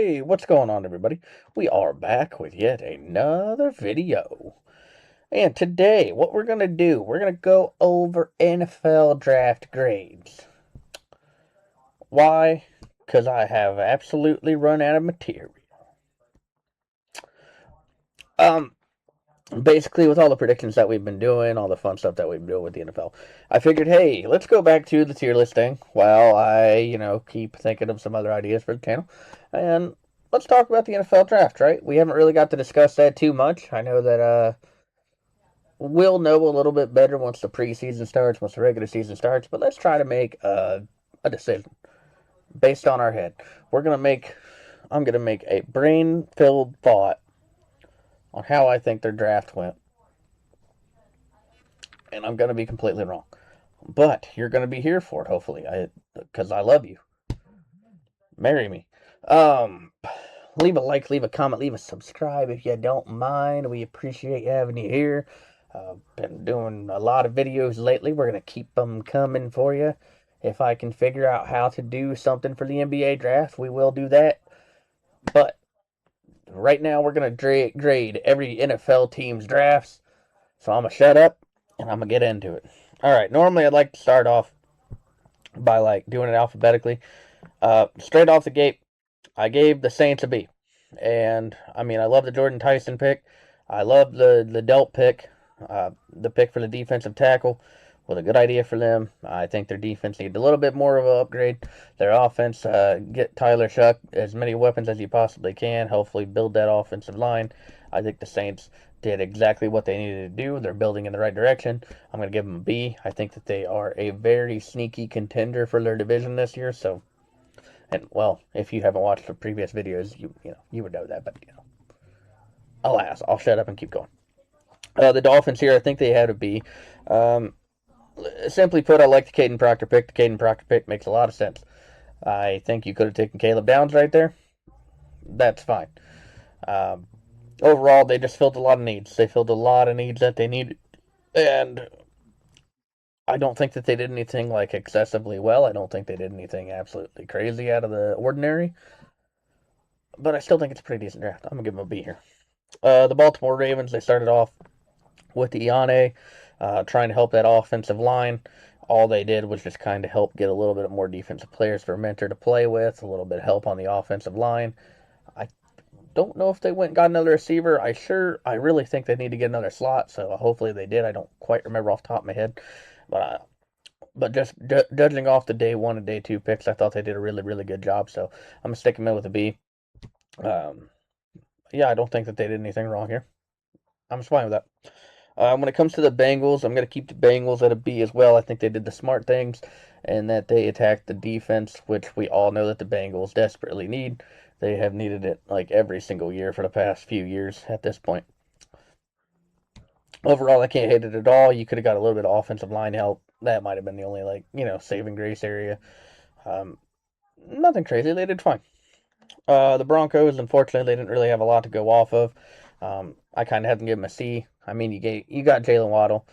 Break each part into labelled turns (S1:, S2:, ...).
S1: Hey, what's going on, everybody? We are back with yet another video. And today, what we're going to do, we're going to go over NFL draft grades. Why? Because I have absolutely run out of material. Um, Basically, with all the predictions that we've been doing, all the fun stuff that we've been doing with the NFL, I figured, hey, let's go back to the tier listing while I, keep thinking of some other ideas for the channel. And let's talk about the NFL draft, right? We haven't really got to discuss that too much. I know that we'll know a little bit better once the preseason starts, once the regular season starts, but let's try to make a decision based on our head. I'm going to make a brain filled thought on how I think their draft went, and I'm going to be completely wrong. But you're going to be here for it, hopefully, because I love you. Marry me. Um, Leave a like, leave a comment, leave a subscribe if you don't mind. We appreciate having you here. Been doing a lot of videos lately. We're going to keep them coming for you. If I can figure out how to do something for the NBA draft, we will do that. But right now, we're going to grade every NFL team's drafts. So I'm going to shut up and I'm going to get into it. All right, normally I'd like to start off by doing it alphabetically. Straight off the gate, I gave the Saints a B. And I mean, I love the Jordan Tyson pick. I love the Delt pick. The pick for the defensive tackle was a good idea for them. I think their defense needed a little bit more of an upgrade. Their offense, get Tyler Shuck as many weapons as you possibly can. Hopefully, build that offensive line. I think the Saints did exactly what they needed to do. They're building in the right direction. I'm going to give them a B. I think that they are a very sneaky contender for their division this year. So, and well, if you haven't watched the previous videos, you would know that. But alas, I'll shut up and keep going. The Dolphins here, I think they had a B. Um, Simply put, I like the Caden Proctor pick. The Caden Proctor pick makes a lot of sense. I think you could have taken Caleb Downs right there. That's fine. Um, Overall, they just filled a lot of needs. They filled a lot of needs that they needed, and I don't think that they did anything excessively well. I don't think they did anything absolutely crazy out of the ordinary, but I still think it's a pretty decent draft. I'm gonna give them a B here. The Baltimore Ravens, they started off with Iane, trying to help that offensive line. All they did was just kind of help get a little bit more defensive players for Mentor to play with, a little bit of help on the offensive line. I don't know if they went and got another receiver. I really think they need to get another slot, so hopefully they did. I don't quite remember off the top of my head, but just judging off the day one and day two picks, I thought they did a really, really good job. So I'm gonna stick them in with a B. Um, yeah, I don't think that they did anything wrong here. I'm just fine with that. When it comes to the Bengals, I'm going to keep the Bengals at a B as well. I think they did the smart things and that they attacked the defense, which we all know that the Bengals desperately need. They have needed it like every single year for the past few years at this point. Overall, I can't hate it at all. You could have got a little bit of offensive line help. That might have been the only, saving grace area. Um, Nothing crazy. They did fine. The Broncos, unfortunately, they didn't really have a lot to go off of. I kind of had to give them a C. I mean, you got Jalen Waddle.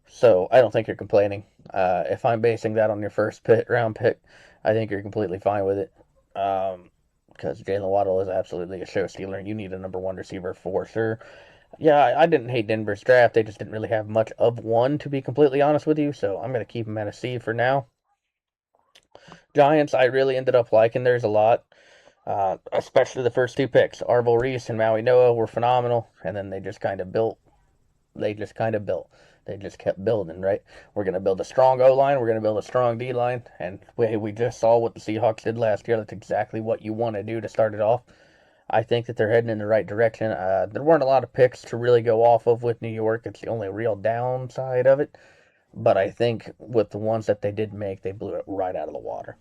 S1: So I don't think you're complaining. If I'm basing that on your first round pick, I think you're completely fine with it. Because Jalen Waddle is absolutely a show stealer, and you need a number one receiver for sure. Yeah, I didn't hate Denver's draft. They just didn't really have much of one, to be completely honest with you. So I'm going to keep them at a C for now. Giants, I really ended up liking theirs a lot. Especially the first two picks. Arvil Reese and Maui Noah were phenomenal, and then they just kind of built. They just kind of built. They just kept building, right? We're going to build a strong O line. We're going to build a strong D line. And we just saw what the Seahawks did last year. That's exactly what you want to do to start it off. I think that they're heading in the right direction. There weren't a lot of picks to really go off of with New York. It's the only real downside of it. But I think with the ones that they did make, they blew it right out of the water.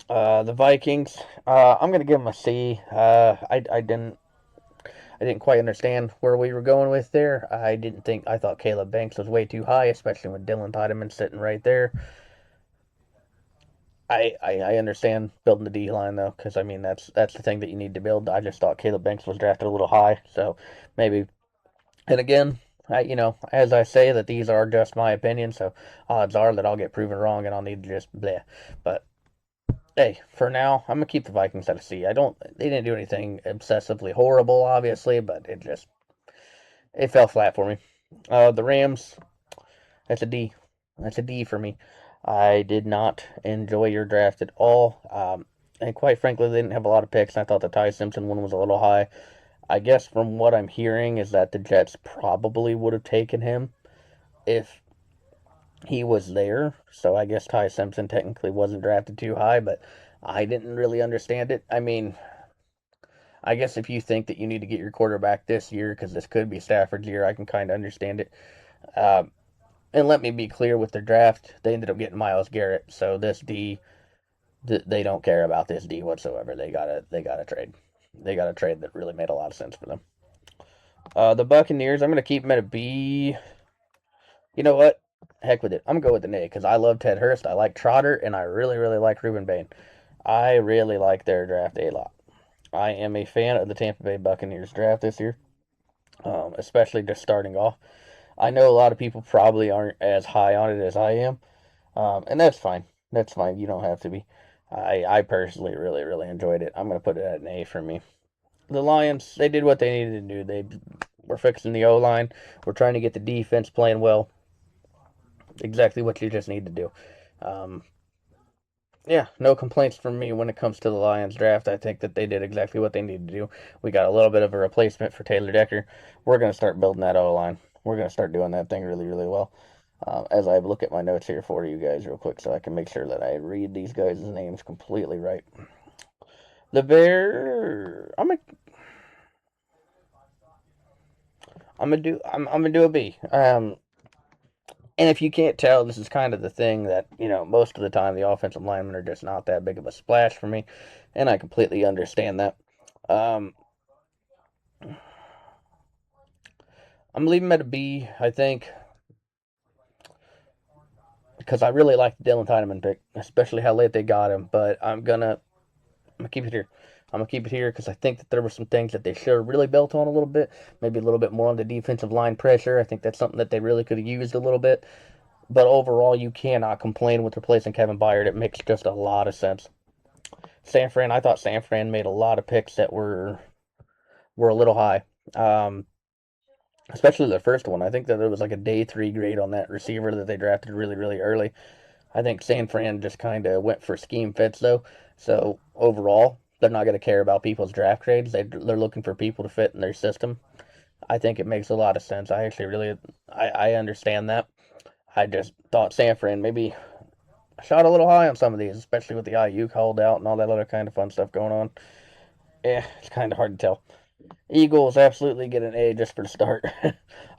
S1: The Vikings, I'm going to give them a C. I didn't quite understand where we were going with there. I thought Caleb Banks was way too high, especially with Dylan Tiedemann sitting right there. I understand building the D line though, because I mean that's the thing that you need to build. I just thought Caleb Banks was drafted a little high, so maybe. And again, as I say, that these are just my opinions, so odds are that I'll get proven wrong and I'll need to just bleh. But hey, for now, I'm gonna keep the Vikings at a C. They didn't do anything obsessively horrible, obviously, but it fell flat for me. The Rams, that's a D. That's a D for me. I did not enjoy your draft at all. And quite frankly, they didn't have a lot of picks. I thought the Ty Simpson one was a little high. I guess from what I'm hearing is that the Jets probably would have taken him if he was there. So I guess Ty Simpson technically wasn't drafted too high, but I didn't really understand it. I mean, I guess if you think that you need to get your quarterback this year, because this could be Stafford's year, I can kind of understand it. Um, and let me be clear with the draft, they ended up getting Myles Garrett. So this D, they don't care about this D whatsoever. They got to trade. They got a trade that really made a lot of sense for them. The Buccaneers, I'm gonna keep them at a B. You know what? Heck with it. I'm gonna go with an A because I love Ted Hurst. I like Trotter, and I really, really like Ruben Bain. I really like their draft a lot. I am a fan of the Tampa Bay Buccaneers draft this year, especially just starting off. I know a lot of people probably aren't as high on it as I am, and that's fine. That's fine. You don't have to be. I personally really, really enjoyed it. I'm going to put it at an A for me. The Lions, they did what they needed to do. They were fixing the O line. We're trying to get the defense playing well. Exactly what you just need to do. Um, yeah, no complaints from me when it comes to the Lions draft. I think that they did exactly what they needed to do. We got a little bit of a replacement for Taylor Decker. We're going to start building that O line. We're going to start doing that thing really, really well. As I look at my notes here for you guys real quick so I can make sure that I read these guys' names completely right. The Bear, I'm gonna do a B. And if you can't tell, this is kind of the thing that, most of the time the offensive linemen are just not that big of a splash for me, and I completely understand that. Um, I'm leaving him at a B, I think, because I really like the Dylan Tyneman pick, especially how late they got him. But I'm gonna keep it here. I'm gonna keep it here because I think that there were some things that they should have really built on a little bit, maybe a little bit more on the defensive line pressure. I think that's something that they really could have used a little bit. But overall, you cannot complain with replacing Kevin Byard. It makes just a lot of sense. I thought San Fran made a lot of picks that were a little high. Um, Especially the first one. I think that it was like a day three grade on that receiver that they drafted really, really early. I think San Fran just kind of went for scheme fits though. So overall, they're not going to care about people's draft grades. They're looking for people to fit in their system. I think it makes a lot of sense. I actually really I understand that. I just thought San Fran maybe shot a little high on some of these, especially with the IU called out and all that other kind of fun stuff going on. Yeah, it's kind of hard to tell. Eagles absolutely get an A just for the start.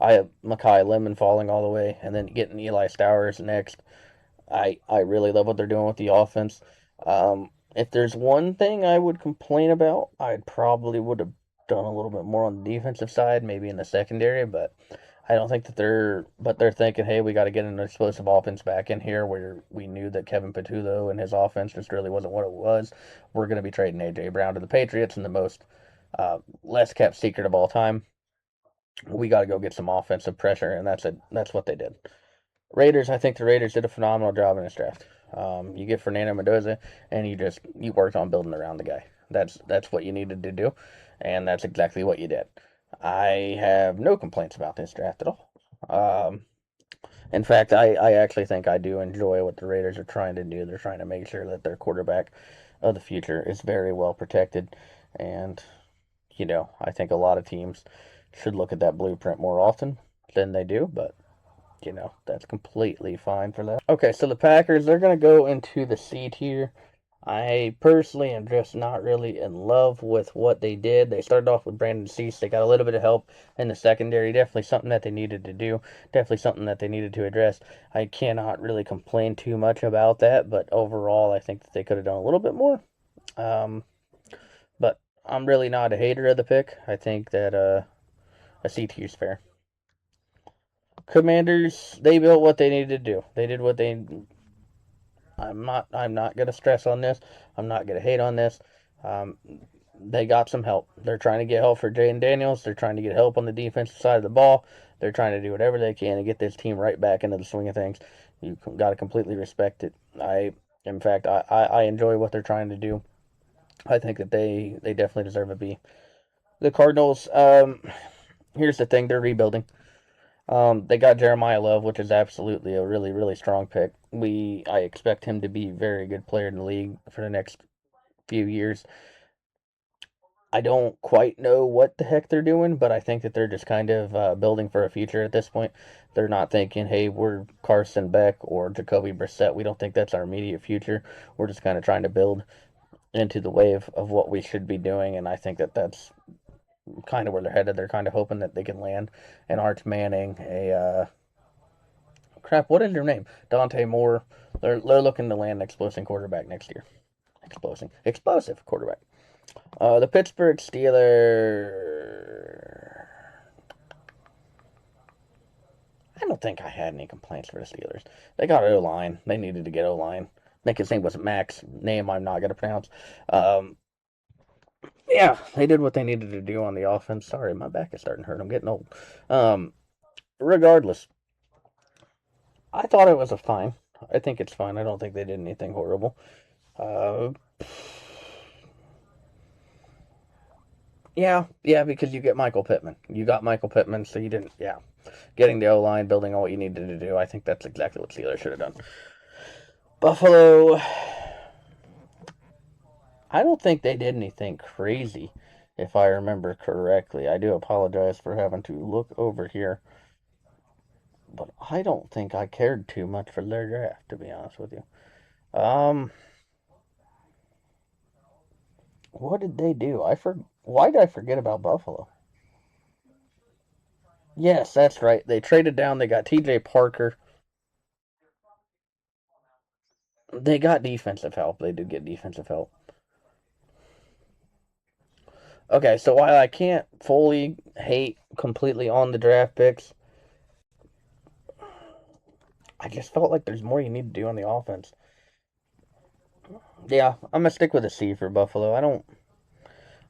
S1: I have Makai Lemon falling all the way, and then getting Eli Stowers next. I really love what they're doing with the offense. If there's one thing I would complain about, I probably would have done a little bit more on the defensive side, maybe in the secondary, but I don't think that they're thinking, hey, we got to get an explosive offense back in here where we knew that Kevin Patullo and his offense just really wasn't what it was. We're going to be trading A.J. Brown to the Patriots in the most less kept secret of all time. We got to go get some offensive pressure, and that's it. That's what they did. Raiders, I think the Raiders did a phenomenal job in this draft. You get Fernando Mendoza, and you worked on building around the guy. That's what you needed to do, and that's exactly what you did. I have no complaints about this draft at all. In fact, I actually think I do enjoy what the Raiders are trying to do. They're trying to make sure that their quarterback of the future is very well protected, and I think a lot of teams should look at that blueprint more often than they do, but that's completely fine for that. Okay, so the Packers, they're going to go into the C tier. I personally am just not really in love with what they did. They started off with Brandon Cease. They got a little bit of help in the secondary. Definitely something that they needed to do. Definitely something that they needed to address. I cannot really complain too much about that, but overall, I think that they could have done a little bit more. Um, but I'm really not a hater of the pick. I think that a C tier is fair. Commanders, they built what they needed to do. They did what they. I'm not gonna stress on this. I'm not gonna hate on this. Um, they got some help. They're trying to get help for Jaden Daniels. They're trying to get help on the defensive side of the ball. They're trying to do whatever they can to get this team right back into the swing of things. You got to completely respect it. In fact, I enjoy what they're trying to do. I think that they definitely deserve a B. The Cardinals, here's the thing, they're rebuilding. They got Jeremiah Love, which is absolutely a really, really strong pick. I expect him to be a very good player in the league for the next few years. I don't quite know what the heck they're doing, but I think that they're just kind of building for a future at this point. They're not thinking, hey, we're Carson Beck or Jacoby Brissett. We don't think that's our immediate future. We're just kind of trying to build into the wave of what we should be doing, and I think that that's kind of where they're headed. They're kind of hoping that they can land an Arch Manning, crap, what is their name? Dante Moore. They're looking to land an explosive quarterback next year. Explosive quarterback. The Pittsburgh Steelers. I don't think I had any complaints for the Steelers. They got O line. They needed to get O line. I think his name was Max. Name I'm not gonna pronounce. Um, yeah, they did what they needed to do on the offense. Sorry, my back is starting to hurt. I'm getting old. Um, Regardless, I thought it was a fine. I think it's fine. I don't think they did anything horrible. Uh, yeah, because you get Michael Pittman. You got Michael Pittman, so you didn't. Yeah, getting the O line, building on what you needed to do. I think that's exactly what Steelers should have done. Buffalo. I don't think they did anything crazy, if I remember correctly. I do apologize for having to look over here, but I don't think I cared too much for their draft, to be honest with you. Um, what did they do? Why did I forget about Buffalo? Yes, that's right. They traded down. They got T.J. Parker. They got defensive help. They did get defensive help. Okay, so while I can't fully hate completely on the draft picks, I just felt like there's more you need to do on the offense. Yeah, I'm gonna stick with a C for Buffalo.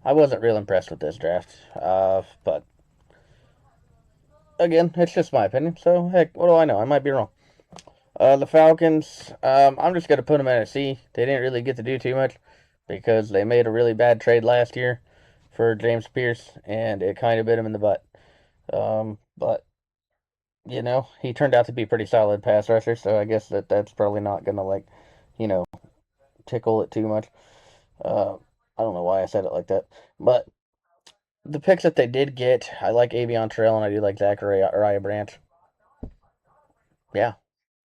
S1: I wasn't real impressed with this draft. But again, it's just my opinion. So heck, what do I know? I might be wrong. The Falcons. I'm just gonna put them at a C. They didn't really get to do too much because they made a really bad trade last year for James Pierce, and it kind of bit him in the butt. But he turned out to be a pretty solid pass rusher, so I guess that's probably not gonna you know, tickle it too much. Uh, I don't know why I said it like that, but the picks that they did get, I like Avion Trail and I do like Zachariah Branch. Yeah,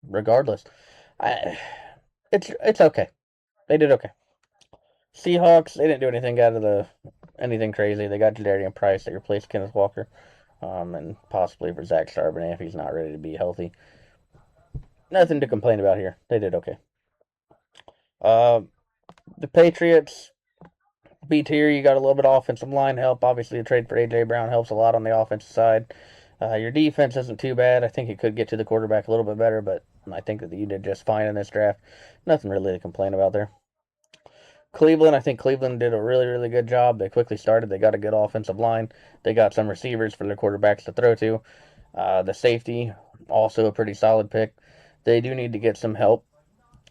S1: regardless, I it's okay. They did okay. Seahawks, they didn't do anything crazy. They got Jadarian Price. They replaced Kenneth Walker, and possibly for Zach Charbonnet if he's not ready to be healthy. Nothing to complain about here. They did okay. Uh, the Patriots, B tier, you got a little bit of offensive line help. Obviously, the trade for A.J. Brown helps a lot on the offensive side. Your defense isn't too bad. I think it could get to the quarterback a little bit better, but I think that you did just fine in this draft. Nothing really to complain about there. Cleveland, I think Cleveland did a really, really good job. They quickly started. They got a good offensive line. They got some receivers for their quarterbacks to throw to. The safety, also a pretty solid pick. They do need to get some help.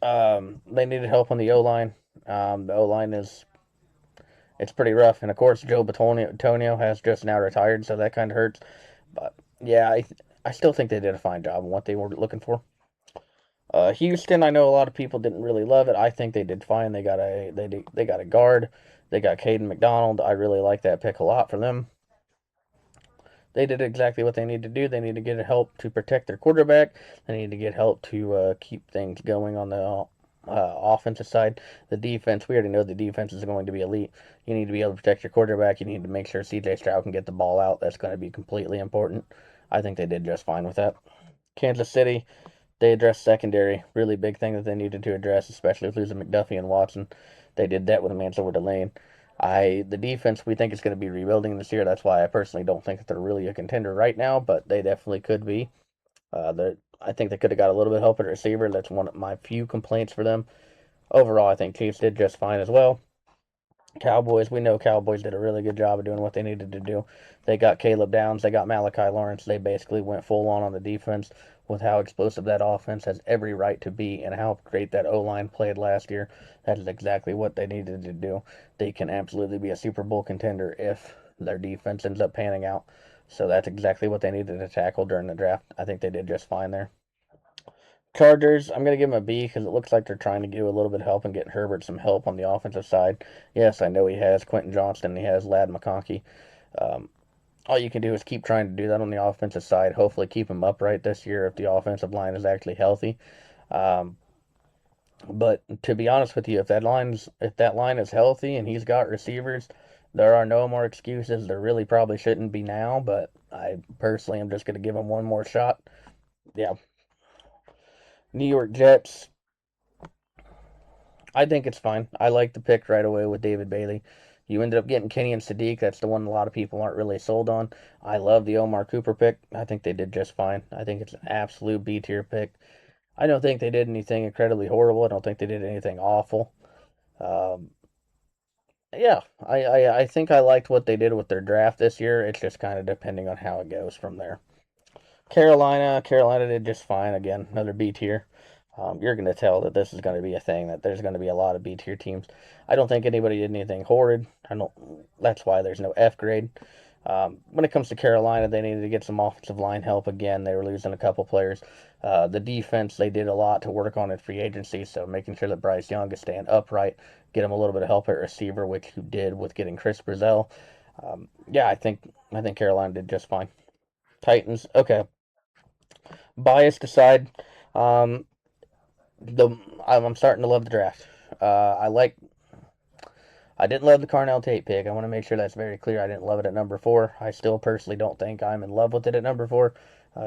S1: They needed help on the O line. The O line it's pretty rough, and of course Joe Batonio has just now retired, so that kind of hurts. But yeah, I still think they did a fine job on what they were looking for. Houston, I know a lot of people didn't really love it. I think they did fine. They got a guard. They got Caden McDonald. I really like that pick a lot for them. They did exactly what they need to do. They need to get help to protect their quarterback. They need to get help to keep things going on the offensive side. The defense, we already know the defense is going to be elite. You need to be able to protect your quarterback. You need to make sure C.J. Stroud can get the ball out. That's going to be completely important. I think they did just fine with that. Kansas City, they addressed secondary. Really big thing that they needed to address, especially with losing McDuffie and Watson. They did that with Mansour Delane. The defense we think is going to be rebuilding this year. That's why I personally don't think that they're really a contender right now, but they definitely could be. I think they could have got a little bit of help at receiver. That's one of my few complaints for them. Overall, I think Chiefs did just fine as well. Cowboys, we know Cowboys did a really good job of doing what they needed to do. They got Caleb Downs, they got Malachi Lawrence. They basically went full on the defense with how explosive that offense has every right to be and how great that O line played last year. That is exactly what they needed to do. They can absolutely be a Super Bowl contender if their defense ends up panning out. So that's exactly what they needed to tackle during the draft. I think they did just fine there. Chargers, I'm going to give them a B because it looks like they're trying to do a little bit of help and get Herbert some help on the offensive side. Yes, I know he has Quentin Johnston, he has Lad McConkey. Um, all you can do is keep trying to do that on the offensive side. Hopefully, keep him upright this year if the offensive line is actually healthy. Um, but to be honest with you, if that line is healthy and he's got receivers, there are no more excuses. There really probably shouldn't be now, but I personally am just going to give him one more shot. Yeah, New York Jets. I think it's fine. I like the pick right away with David Bailey. You ended up getting Kenny and Sadiq. That's the one a lot of people aren't really sold on. I love the Omar Cooper pick. I think they did just fine. I think it's an absolute B tier pick. I don't think they did anything incredibly horrible. I don't think they did anything awful. Um, yeah, I think I liked what they did with their draft this year. It's just kind of depending on how it goes from there. Carolina did just fine. Again, another B tier. You're going to tell that this is going to be a thing. That there's going to be a lot of B tier teams. I don't think anybody did anything horrid. I don't. That's why there's no F grade. When it comes to Carolina, they needed to get some offensive line help again. They were losing a couple players. The defense, they did a lot to work on in free agency, so making sure that Bryce Young is staying upright, get him a little bit of help at receiver, which you did with getting Chris Brazell. Yeah, I think Carolina did just fine. Titans, okay. Biased aside, um, the I'm starting to love the draft. I like. I didn't love the Carnell Tate pick. I want to make sure that's very clear. I didn't love it at number 4. I still personally don't think I'm in love with it at number 4.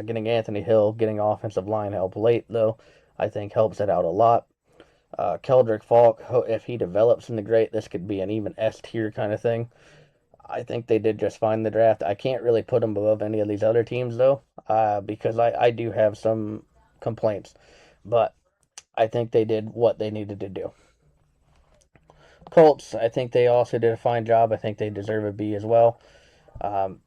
S1: Getting Anthony Hill, getting offensive line help late though, I think helps it out a lot. Keldrick Falk, if he develops into great, this could be an even S tier kind of thing. I think they did just fine in the draft. I can't really put them above any of these other teams though, because I do have some complaints, but I think they did what they needed to do. Colts, I think they also did a fine job. I think they deserve a B as well. Um,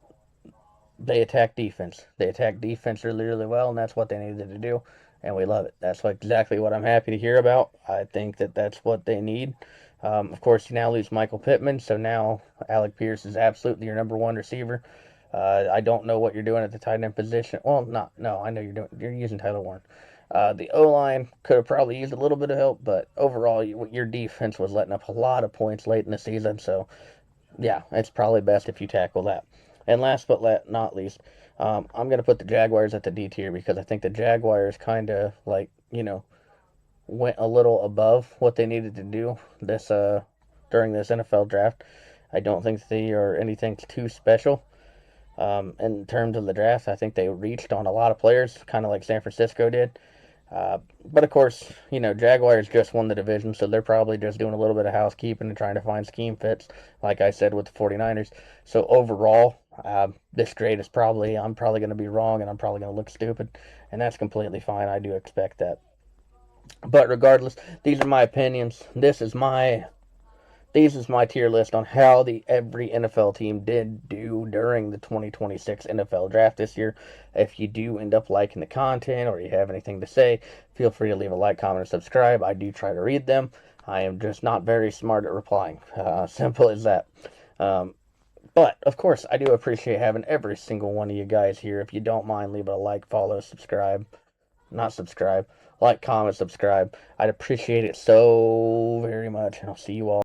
S1: they attack defense. They attack defense really, really well, and that's what they needed to do, and we love it. That's exactly what I'm happy to hear about. I think that that's what they need. Of course, you now lose Michael Pittman, so now Alec Pierce is absolutely your number one receiver. I don't know what you're doing at the tight end position. Well, not no, I know you're using Tyler Warren. The O line could have probably used a little bit of help, but overall, your defense was letting up a lot of points late in the season. So yeah, it's probably best if you tackle that. And last but not least, I'm going to put the Jaguars at the D tier because I think the Jaguars kind of like, went a little above what they needed to do this during this NFL draft. I don't think they are anything too special. In terms of the draft, I think they reached on a lot of players, kind of like San Francisco did. But of course, Jaguars just won the division, so they're probably just doing a little bit of housekeeping and trying to find scheme fits, like I said with the 49ers. So overall, this grade is I'm probably going to be wrong and I'm probably going to look stupid, and that's completely fine. I do expect that. But regardless, these are my opinions. This is my tier list on how every NFL team did do during the 2026 NFL draft this year. If you do end up liking the content or you have anything to say, feel free to leave a like, comment, or subscribe. I do try to read them. I am just not very smart at replying. Simple as that. Um, but of course, I do appreciate having every single one of you guys here. If you don't mind, leave a like, follow, subscribe. Not subscribe. Like, comment, subscribe. I'd appreciate it so very much. And I'll see you all.